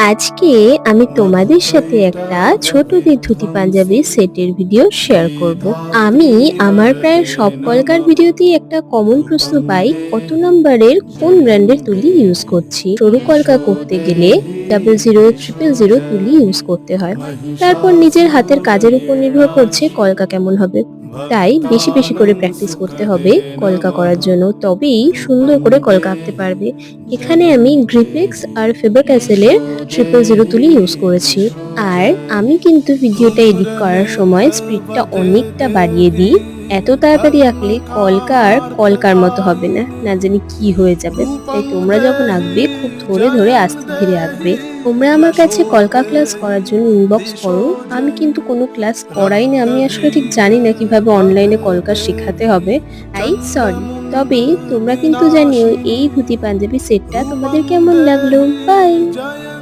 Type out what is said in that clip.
আজকে আমি তোমাদের সাথে একটা ছোটদের ধুতি পাঞ্জাবি সেটের ভিডিও শেয়ার করব। আমি আমার প্রায় সব কলকার ভিডিওতেই একটা কমন প্রশ্ন পাই, কত নম্বরের কোন ব্র্যান্ডের তুলি ইউজ করছি। সরু কলকা করতে গেলে 00 000 তুলি ইউজ করতে হয়। তারপর নিজের হাতের কাজের উপর নির্ভর করছে কলকা কেমন হবে। তাই বেশি বেশি করে প্র্যাকটিস করতে হবে কলকা করার জন্য, তবেই সুন্দর করে কলকা আঁকতে পারবে। এখানে আমি গ্রিপেক্স আর ফেবার ক্যাসেলের 000 তুলি ইউজ করেছি। আর আমি কিন্তু ভিডিওটা এডিট করার সময় স্পিডটা অনেকটা বাড়িয়ে দিই। এত তাড়াতাড়ি আঁকলে কলকার কলকার মতো হবে না, না জানি কি হয়ে যাবে। তাই তোমরা যখন আঁকবে খুব ধরে ধরে আস্তে ধীরে আঁকবে। তোমরা আমার কাছে কলকা ক্লাস করার জন্য ইনবক্স করো। আমি কিন্তু কোনো ক্লাস করাই না, আমি আসলে ঠিক জানি না কিভাবে অনলাইনে কলকা শেখাতে হবে। তাই সরি। তবে তোমরা কিন্তু জানিও এই ধুতি পাঞ্জাবি সেটটা তোমাদের কেমন লাগলো। বাই।